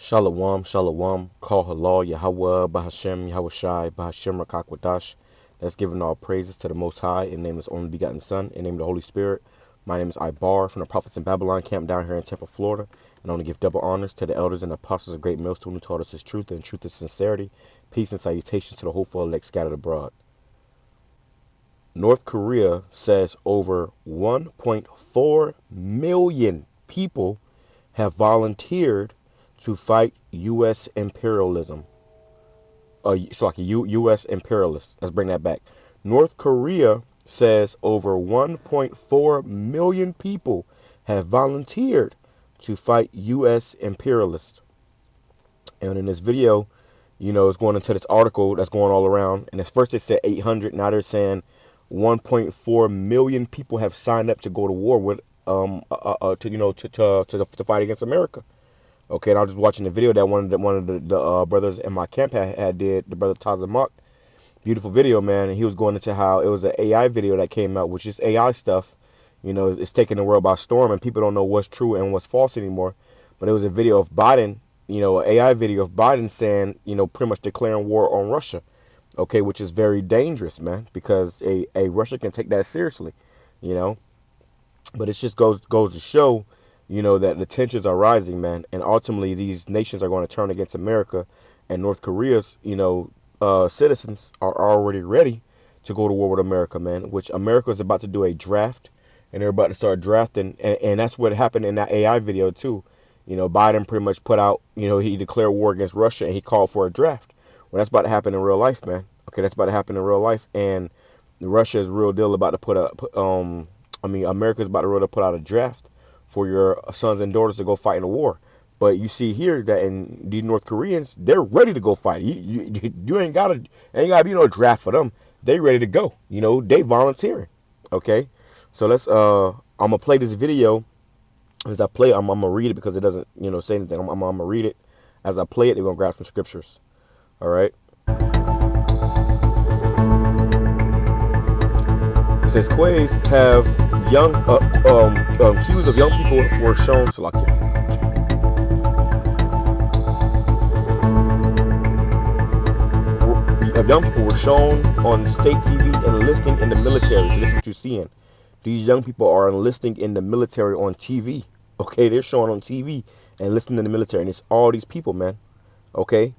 Shalom, shalom, call halal, YAHAWAH, BAHASHAM, YAHAWASHI, BAHASHAM, QADASH. That's giving all praises to the Most High, in the name of His only begotten Son, in the name of the Holy Spirit. My name is Ibar from the Prophets in Babylon camp down here in Tampa, Florida. And I want to give double honors to the elders and apostles of Great Millstone who taught us His truth and truth is sincerity. Peace and salutations to the hopeful elect scattered abroad. North Korea says over 1.4 million people have volunteered to fight U.S. imperialism. So like a U.S. imperialists. Let's bring that back. North Korea says over 1.4 million people have volunteered to fight U.S. imperialists. And in this video, it's going into this article that's going all around. And at first they said 800. Now they're saying 1.4 million people have signed up to go to war with to fight against America. Okay, and I was just watching the video that one of the brothers in my camp had did, the brother Tazamak. Beautiful video, man. And he was going into how it was an AI video that came out, which is AI stuff. It's taking the world by storm, and people don't know what's true and what's false anymore. But it was a video of Biden, an AI video of Biden saying, pretty much declaring war on Russia. Okay, which is very dangerous, man, because a Russia can take that seriously, But it just goes to show, that the tensions are rising, man, and ultimately these nations are going to turn against America, and North Korea's, citizens are already ready to go to war with America, man, which America is about to do a draft, and they're about to start drafting, and that's what happened in that AI video too. Biden pretty much put out, he declared war against Russia, and he called for a draft. Well, that's about to happen in real life, man. Okay, that's about to happen in real life, and Russia is real deal about to America's about to really put out a draft for your sons and daughters to go fight in a war. But you see here that in the North Koreans, they're ready to go fight. You ain't gotta be no draft for them. They ready to go. They volunteering. Okay, so let's I'm gonna play this video. As I play, I'm gonna read it because it doesn't say anything. I'm gonna read it as I play it. They're gonna grab some scriptures. All right. It says quays have young cues of young people were shown to young people were shown on state TV enlisting in the military. So this is what you're seeing. These young people are enlisting in the military on TV. Okay, they're showing on TV and enlisting in the military, and it's all these people, man. Okay,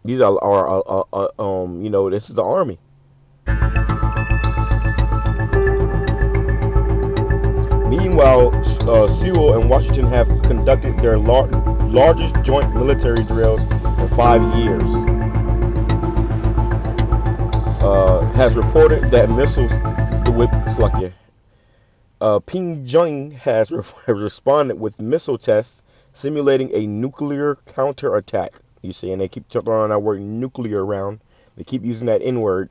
these are this is the army. Meanwhile, Seoul and Washington have conducted their largest joint military drills in 5 years. Has reported that missiles Pyongyang has responded with missile tests simulating a nuclear counterattack. You see, and they keep throwing that word nuclear around. They keep using that N-word,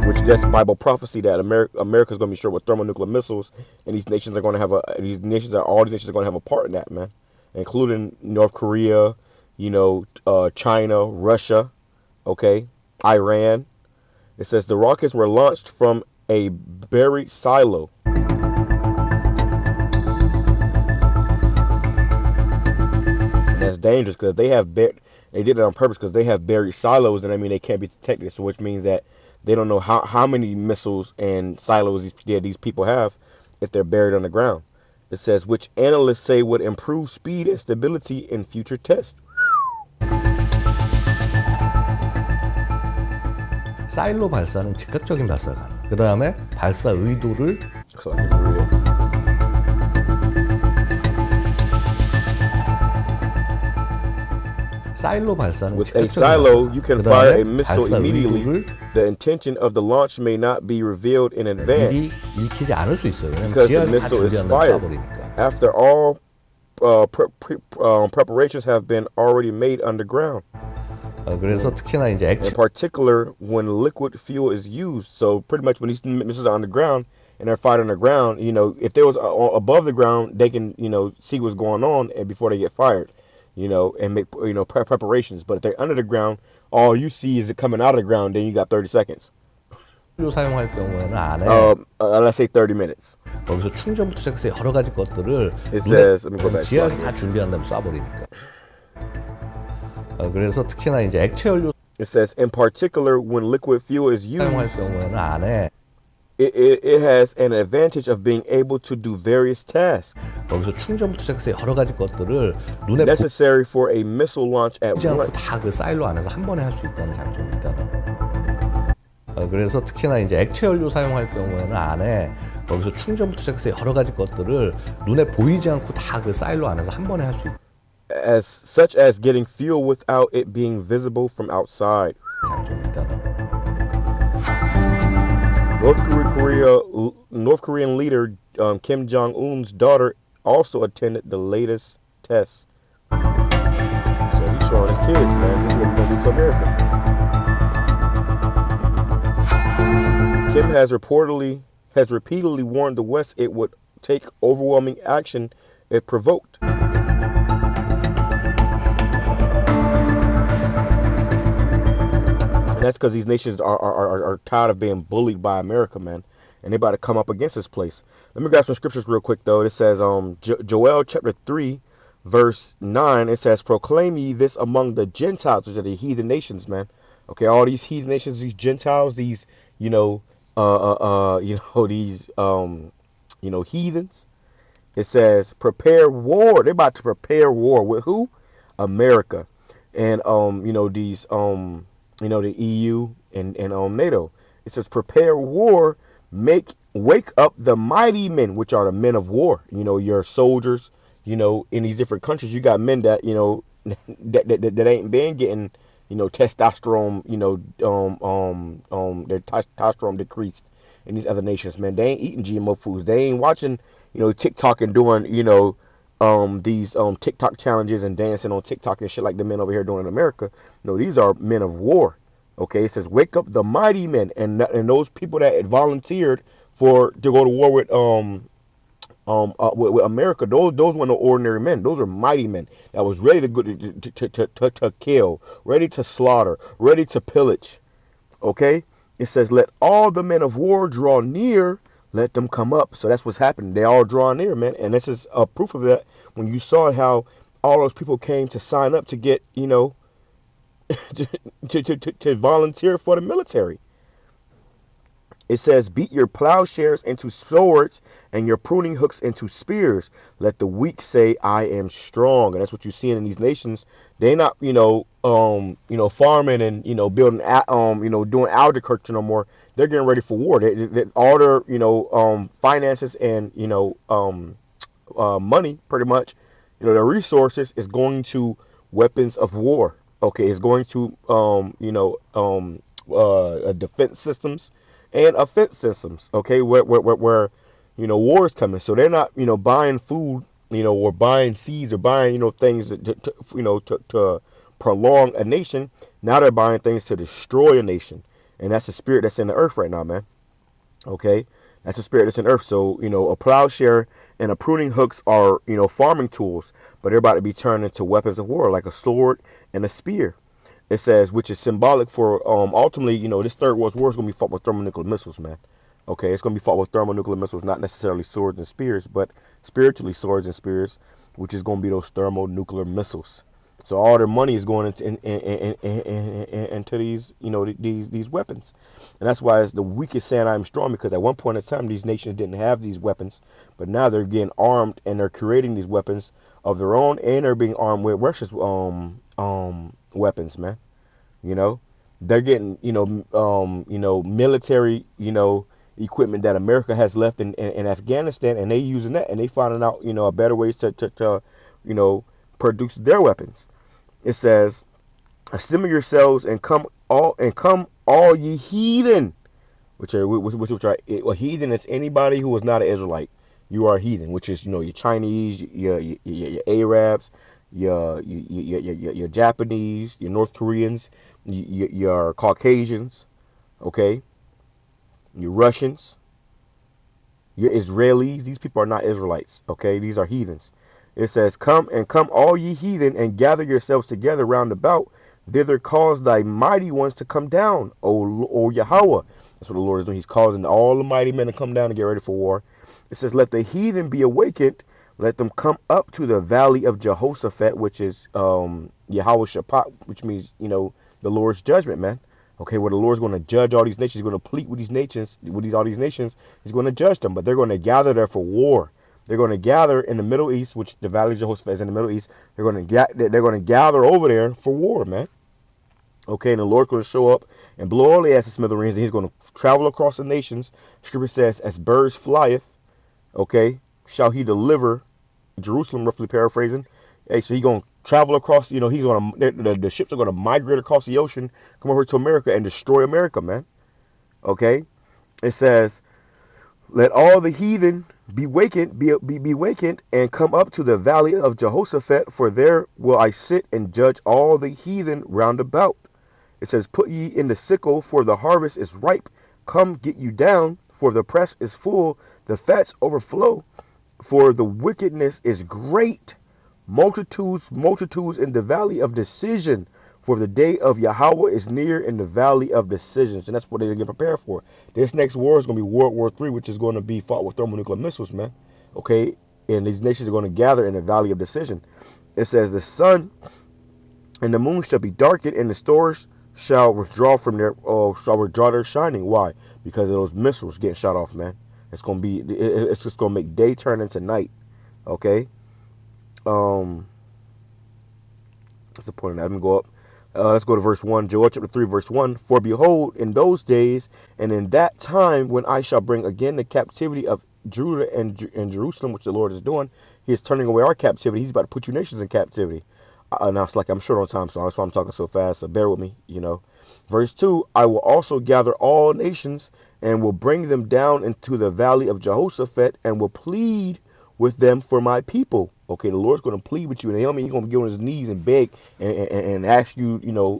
which that's Bible prophecy that America's going to be short with thermonuclear missiles, and these nations are going to have all these nations are going to have a part in that, man, including North Korea, China, Russia, okay, Iran. It says the rockets were launched from a buried silo. And that's dangerous because they did it on purpose because they have buried silos, and they can't be detected. So which means that they don't know how many missiles and silos these people have if they're buried underground. It says which analysts say would improve speed and stability in future tests. 사일로 발사는 즉각적인 발사가 가능. 그 다음에 발사 의도를 사일로 발사는 With a silo, you can fire a missile immediately. The intention of the launch may not be revealed in advance 미리 읽히지 않을 수 있어요. because the missile is fired after all preparations have been already made underground. 그래서 특히나 이제 in particular when liquid fuel is used. So pretty much when these missiles are underground and they're fired underground, if they was above the ground, they can see what's going on and before they get fired, and make preparations. But if they're under the ground, all you see is it coming out of the ground. Then you got 30 seconds. 사용할 경우에는 안 해. Let's say 30 minutes. 거기서 충전부터 시작해서 여러 가지 것들을 It 눈에 says, let me go back. 지하에서 다 준비한 다음에 쏴버리니까. 그래서 특히나 이제 액체 연료 It says, in particular, when liquid fuel is used, 사용할 경우에는 안 해. it has an advantage of being able to do various tasks 거기서 충전부터 시작해서 여러 가지 것들을 눈에 necessary for a missile launch at 보이지 않고 once. 다 그 사일로 안에서 한 번에 할 수 있다는 장점이 있다. 그래서 특히나 이제 액체 연료 사용할 경우에는 안 해. 거기서 충전부터 시작해서 여러 가지 것들을 눈에 보이지 않고 다 그 사일로 안에서 한 번에 할 수 있다. Such as getting fuel without it being visible from outside. 장점이 있다. North Korean leader Kim Jong-un's daughter also attended the latest test. So he's showing his kids, man, this is what we're gonna do to America. Kim has repeatedly warned the West it would take overwhelming action if provoked. And that's because these nations are tired of being bullied by America, man. And they about to come up against this place. Let me grab some scriptures real quick, though. It says, Joel chapter 3, verse 9. It says, proclaim ye this among the Gentiles, which are the heathen nations, man. Okay, all these heathen nations, these Gentiles, these, these, heathens. It says, prepare war. They're about to prepare war with who? America. And, these, the EU and NATO. It says, prepare war, wake up the mighty men, which are the men of war. Your soldiers, in these different countries, you got men that, that ain't been getting, testosterone, their testosterone decreased in these other nations, man. They ain't eating GMO foods. They ain't watching, TikTok and doing, these TikTok challenges and dancing on TikTok and shit like the men over here doing in America. No, these are men of war. Okay, it says wake up the mighty men, and those people that had volunteered to go to war with America. Those weren't no ordinary men. Those were mighty men that was ready to go to kill, ready to slaughter, ready to pillage. Okay, it says let all the men of war draw near. Let them come up. So that's what's happening. They all draw near, man. And this is a proof of that when you saw how all those people came to sign up to get, to volunteer for the military. It says, beat your plowshares into swords and your pruning hooks into spears. Let the weak say, I am strong. And that's what you're seeing in these nations. They're not, farming and, building, doing agriculture no more. They're getting ready for war. All their, finances and, money, pretty much, their resources is going to weapons of war. Okay, it's going to, defense systems and offense systems. Okay, where war is coming. So they're not, buying food, or buying seeds or buying, things to prolong a nation. Now they're buying things to destroy a nation, and that's the spirit that's in the earth right now, man. Okay, that's the spirit that's in the earth. So a plowshare and a pruning hooks are, farming tools, but they're about to be turned into weapons of war, like a sword and a spear. It says, which is symbolic for ultimately, this third world war is going to be fought with thermonuclear missiles, man. Okay, it's going to be fought with thermonuclear missiles, not necessarily swords and spears, but spiritually swords and spears, which is going to be those thermonuclear missiles. So all their money is going into these, these weapons. And that's why it's the weakest saying I'm strong, because at one point in time, these nations didn't have these weapons, but now they're getting armed and they're creating these weapons of their own, and they're being armed with Russia's weapons, man. They're getting, military, equipment that America has left in Afghanistan, and they using that, and they finding out, better ways to produce their weapons. It says, assemble yourselves and come all ye heathen, which are heathen is anybody who is not an Israelite. You are a heathen, which is your Chinese, your Arabs, your Japanese, your North Koreans, your Caucasians, okay, your Russians, your Israelis. These people are not Israelites, okay? These are heathens. It says, come all ye heathen, and gather yourselves together round about. Thither cause thy mighty ones to come down, O Yahawah. That's what the Lord is doing. He's causing all the mighty men to come down and get ready for war. It says, let the heathen be awakened. Let them come up to the valley of Jehoshaphat, which is Yahawah, which means, the Lord's judgment, man. Okay, where the Lord's going to judge all these nations. He's going to plead with these nations, all these nations. He's going to judge them, but they're going to gather there for war. They're going to gather in the Middle East, which the Valley of Jehoshaphat is in the Middle East. They're going to gather over there for war, man. Okay, and the Lord's going to show up and blow all the asses smithereens, and he's going to travel across the nations. Scripture says, as birds flieth, okay, shall he deliver Jerusalem, roughly paraphrasing. Hey, so he's going to travel across, he's going to, the ships are going to migrate across the ocean, come over to America and destroy America, man. Okay, it says, let all the heathen be wakened, be wakened, and come up to the valley of Jehoshaphat, for there will I sit and judge all the heathen round about. It says, put ye in the sickle, for the harvest is ripe. Come, get you down, for the press is full, the fats overflow, for the wickedness is great. Multitudes in the valley of decision, for the day of Yahawah is near in the valley of decisions. And that's what they're getting prepared for. This next war is going to be World War III, which is going to be fought with thermonuclear missiles, man. Okay, and these nations are going to gather in the valley of decision. It says, the sun and the moon shall be darkened, and the stars shall withdraw their shining. Why? Because of those missiles getting shot off, man. It's just gonna make day turn into night. Okay. What's the point of that? I'm gonna go up. Let's go to verse 1. Joel chapter 3, verse 1. For behold, in those days and in that time, when I shall bring again the captivity of Judah and Jerusalem, which the Lord is doing, he is turning away our captivity. He's about to put you nations in captivity. Now it's like I'm short on time, so that's why I'm talking so fast. So bear with me, Verse 2, I will also gather all nations and will bring them down into the valley of Jehoshaphat and will plead with them for my people. Okay, the Lord's going to plead with you. And he's going to get on his knees and beg and ask you,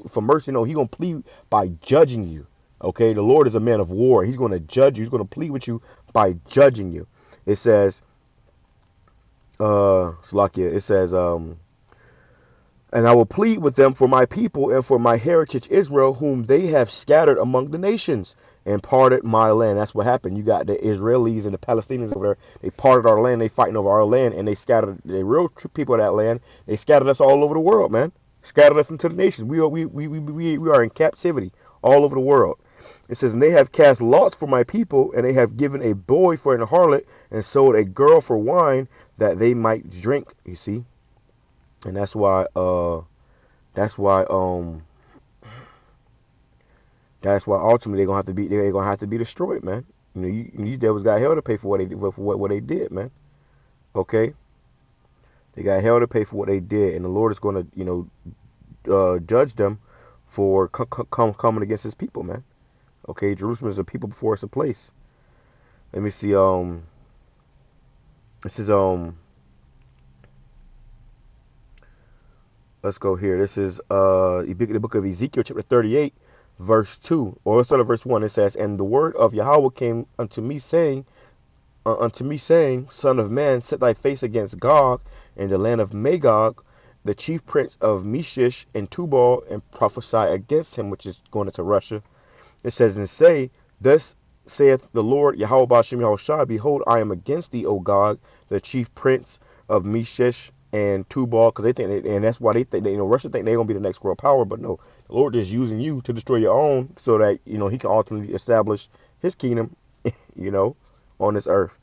for mercy. No, he's going to plead by judging you. Okay, the Lord is a man of war. He's going to judge you. He's going to plead with you by judging you. It says, Salakia, it says, and I will plead with them for my people and for my heritage Israel, whom they have scattered among the nations and parted my land. That's what happened. You got the Israelis and the Palestinians over there. They parted our land. They fighting over our land, and they scattered the real people of that land. They scattered us all over the world, man. Scattered us into the nations. We are in captivity all over the world. It says, and they have cast lots for my people, and they have given a boy for an harlot, and sold a girl for wine, that they might drink. You see. And that's why ultimately they're gonna have to be destroyed, man. These devils got hell to pay for what they did, man. Okay, they got hell to pay for what they did, and the Lord is gonna judge them for coming against his people, man. Okay, Jerusalem is a people before it's a place. Let me see. This is Let's go here. This is the book of Ezekiel, chapter 38, verse 2. Or let's start at verse 1. It says, and the word of Yahweh came unto me, saying, Son of man, set thy face against Gog in the land of Magog, the chief prince of Meshish and Tubal, and prophesy against him, which is going into Russia. It says, and say, thus saith the Lord, Yahweh BAHASHAM YAHWASHI, behold, I am against thee, O Gog, the chief prince of Meshish and Tubal, because they think, and that's why they think, Russia think they're gonna be the next world power, but no, the Lord is using you to destroy your own, so that he can ultimately establish his kingdom, on this earth.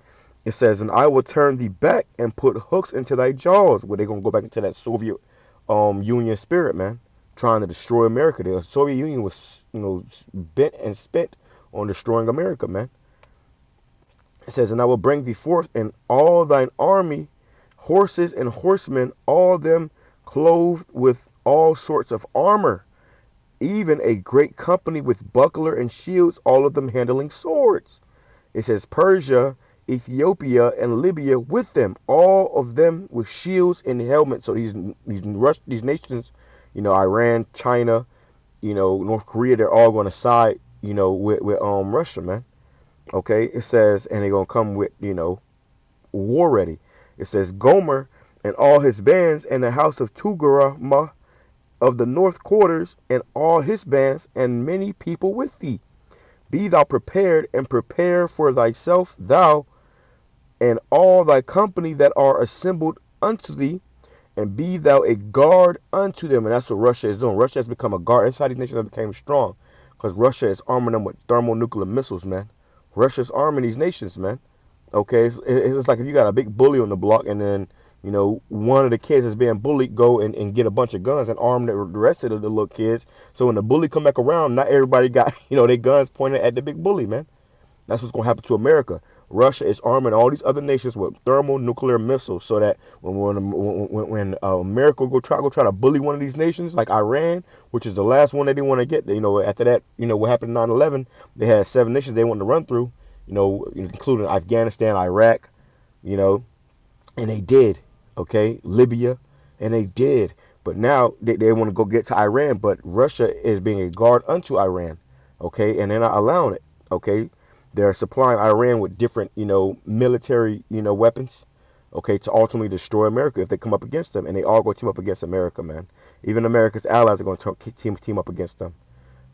It says, and I will turn thee back and put hooks into thy jaws. Where they're gonna go back into that Soviet Union spirit, man, trying to destroy America. The Soviet Union was, bent and spent on destroying America, man. It says, and I will bring thee forth in all thine army, horses and horsemen, all them clothed with all sorts of armor, even a great company with buckler and shields, all of them handling swords. It says Persia, Ethiopia, and Libya with them, all of them with shields and helmets. So these nations, Iran, China, North Korea, they're all going to side, with Russia, man. Okay, it says, and they're going to come with, war ready. It says Gomer and all his bands, and the house of Tugarah of the north quarters, and all his bands, and many people with thee. Be thou prepared, and prepare for thyself, thou and all thy company that are assembled unto thee, and be thou a guard unto them. And that's what Russia is doing. Russia has become a guard. That's how these nations have become strong, because Russia is arming them with thermonuclear missiles, man. Russia's arming these nations, man. Okay, it's like if you got a big bully on the block, and then one of the kids that's being bullied go and get a bunch of guns and arm the rest of the little kids. So when the bully come back around, not everybody got their guns pointed at the big bully, man. That's what's going to happen to America. Russia is arming all these other nations with thermonuclear missiles, so that when America go try to bully one of these nations, like Iran, which is the last one they didn't want to get. After that, what happened in 9/11, they had 7 nations they wanted to run through, including Afghanistan, Iraq, and they did. Okay, Libya, and they did. But now they want to go get to Iran, but Russia is being a guard unto Iran. Okay, and they're not allowing it. Okay. They're supplying Iran with different, military, weapons, okay, to ultimately destroy America if they come up against them. And they all go team up against America, man. Even America's allies are going to team up against them,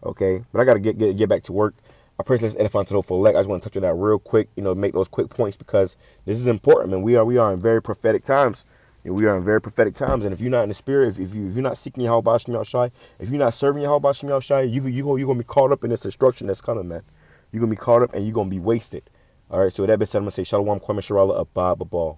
okay? But I got to get back to work. I pray this edifying to the full elect. I just want to touch on that real quick, make those quick points, because this is important, man. We are in very prophetic times. We are in very prophetic times, and if you're not in the spirit, if you're not seeking YAHAWASHI, if you're not serving YAHAWASHI, you're going to be caught up in this destruction that's coming, man. You're going to be caught up and you're going to be wasted. All right, so with that being said, I'm going to say Shalom, Kwame Sharala, Abba, Babal.